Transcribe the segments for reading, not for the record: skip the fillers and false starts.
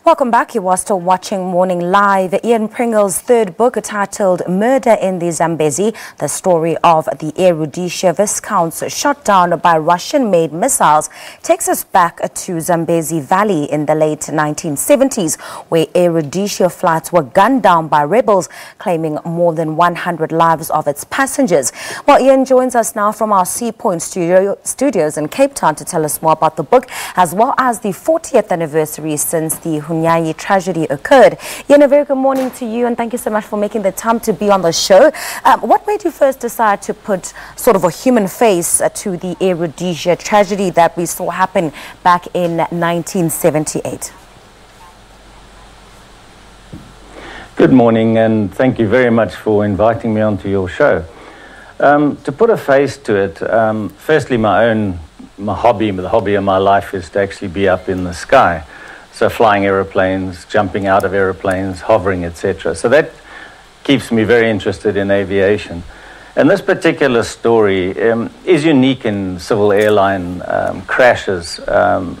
Welcome back. You are still watching Morning Live. Ian Pringle's third book, titled Murder in the Zambezi, the story of the Air Rhodesia Viscounts shot down by Russian-made missiles, takes us back to Zambezi Valley in the late 1970s, where Air Rhodesia flights were gunned down by rebels, claiming more than 100 lives of its passengers. Well, Ian joins us now from our Sea Point studios in Cape Town to tell us more about the book, as well as the 40th anniversary since the Hunyani tragedy occurred. Ian, a very good morning to you, and thank you so much for making the time to be on the show. What made you first decide to put sort of a human face to the Air Rhodesia tragedy that we saw happen back in 1978? Good morning, and thank you very much for inviting me onto your show. To put a face to it, firstly, the hobby of my life is to actually be up in the sky. So flying aeroplanes, jumping out of aeroplanes, hovering, etc. So that keeps me very interested in aviation. And this particular story is unique in civil airline crashes,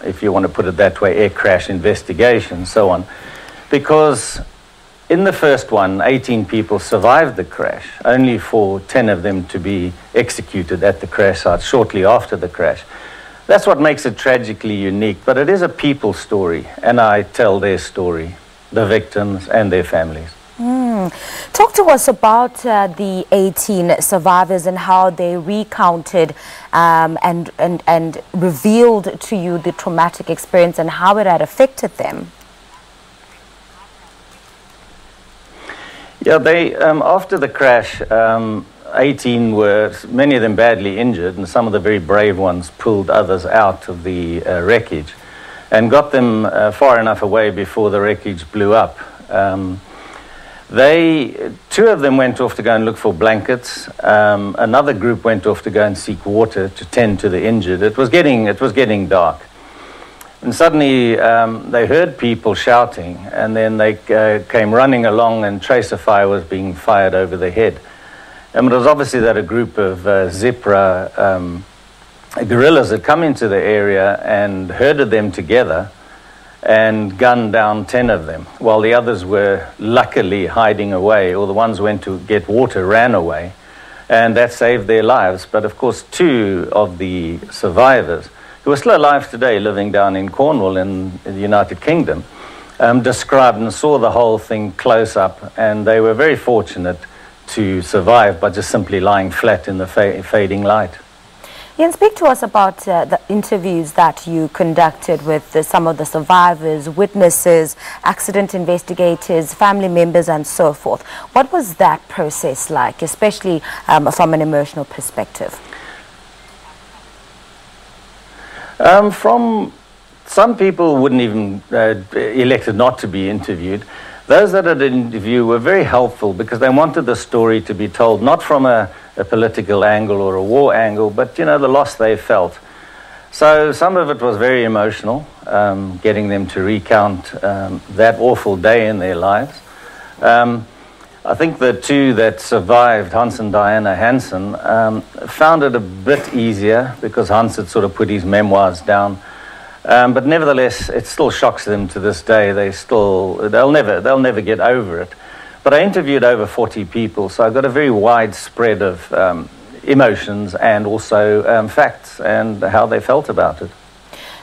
if you want to put it that way, air crash investigation, so on. Because in the first one, 18 people survived the crash, only for 10 of them to be executed at the crash site shortly after the crash. That's what makes it tragically unique, but it is a people story, and I tell their story, the victims and their families. Talk to us about the 18 survivors and how they recounted and revealed to you the traumatic experience and how it had affected them. Yeah, they after the crash, 18 were, many of them badly injured, and some of the very brave ones pulled others out of the wreckage and got them far enough away before the wreckage blew up. Two of them went off to go and look for blankets. Another group went off to go and seek water to tend to the injured. It was getting dark. And suddenly they heard people shouting, and then they came running along, and tracer fire was being fired over their head. And it was obviously that a group of Zipra guerrillas had come into the area and herded them together and gunned down 10 of them, while the others were luckily hiding away, or the ones who went to get water ran away, and that saved their lives. But of course, 2 of the survivors, who are still alive today, living down in Cornwall in the United Kingdom, described and saw the whole thing close up, and they were very fortunate to survive by just simply lying flat in the fading light. Ian, speak to us about the interviews that you conducted with some of the survivors, witnesses, accident investigators, family members, and so forth. What was that process like, especially from an emotional perspective? From some people wouldn't even elected not to be interviewed. Those that had interviewed were very helpful because they wanted the story to be told not from a political angle or a war angle, but, you know, the loss they felt. So some of it was very emotional, getting them to recount that awful day in their lives. I think the 2 that survived, Hans and Diana Hansen, found it a bit easier because Hans had sort of put his memoirs down. But nevertheless, it still shocks them to this day. They'll never get over it. But I interviewed over 40 people, so I got a very wide spread of emotions and also facts and how they felt about it.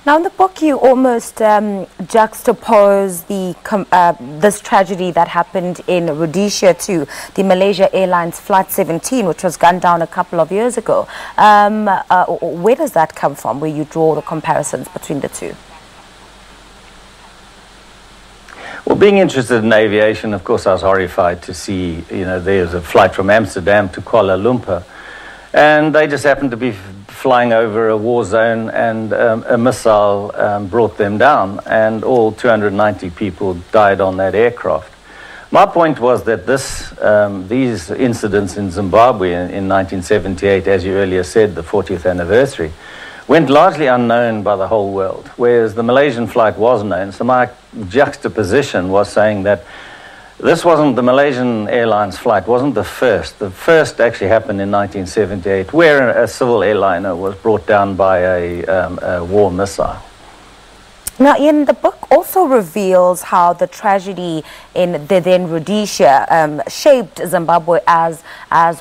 Now, in the book, you almost juxtapose this tragedy that happened in Rhodesia to the Malaysia Airlines Flight 17, which was gunned down a couple of years ago. Where does that come from, where you draw the comparisons between the 2? Well, being interested in aviation, of course, I was horrified to see, you know, there's a flight from Amsterdam to Kuala Lumpur, and they just happened to be flying over a war zone, and a missile brought them down, and all 290 people died on that aircraft. My point was that these incidents in Zimbabwe in 1978, as you earlier said, the 40th anniversary, went largely unknown by the whole world, whereas the Malaysian flight was known. So my juxtaposition was saying that the Malaysian Airlines flight wasn't the first. The first actually happened in 1978, where a civil airliner was brought down by a war missile. Now, Ian, the book also reveals how the tragedy in the then Rhodesia shaped Zimbabwe as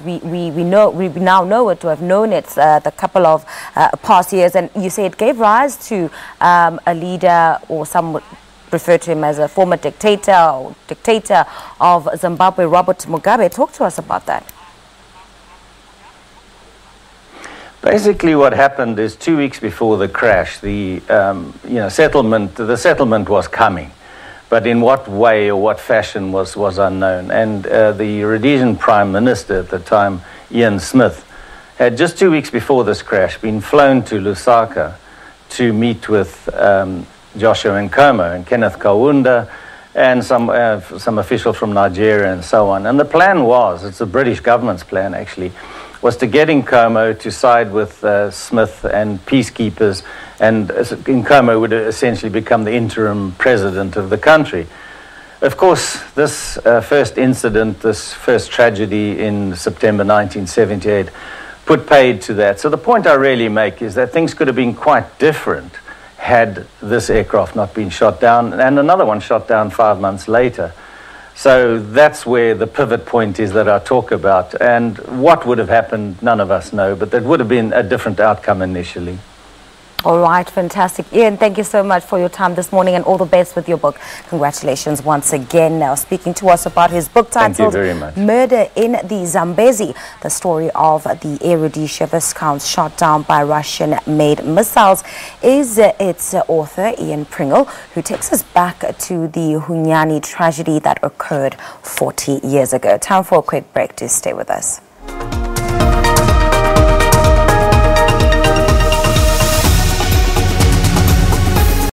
we now know it, to have known it the couple of past years. And you say it gave rise to a leader, or some would refer to him as a former dictator of Zimbabwe, Robert Mugabe. Talk to us about that. Basically, what happened is 2 weeks before the crash, the settlement was coming, but in what way or what fashion was unknown. And the Rhodesian Prime Minister at the time, Ian Smith, had just 2 weeks before this crash been flown to Lusaka to meet with Joshua Nkomo and Kenneth Kaunda and some official from Nigeria and so on. And the plan was, it's the British government's plan actually, was to get Nkomo to side with Smith and peacekeepers, and Nkomo would essentially become the interim president of the country. Of course, this first incident, this first tragedy in September 1978, put paid to that. So the point I really make is that things could have been quite different had this aircraft not been shot down, and another one shot down 5 months later. So that's where the pivot point is that I talk about. And what would have happened, none of us know, but that would have been a different outcome initially. All right, fantastic. Ian, thank you so much for your time this morning, and all the best with your book. Congratulations once again. Now speaking to us about his book titled Murder in the Zambezi, the story of the Air Rhodesia Viscounts shot down by Russian-made missiles, is its author, Ian Pringle, who takes us back to the Hunyani tragedy that occurred 40 years ago. Time for a quick break. To stay with us.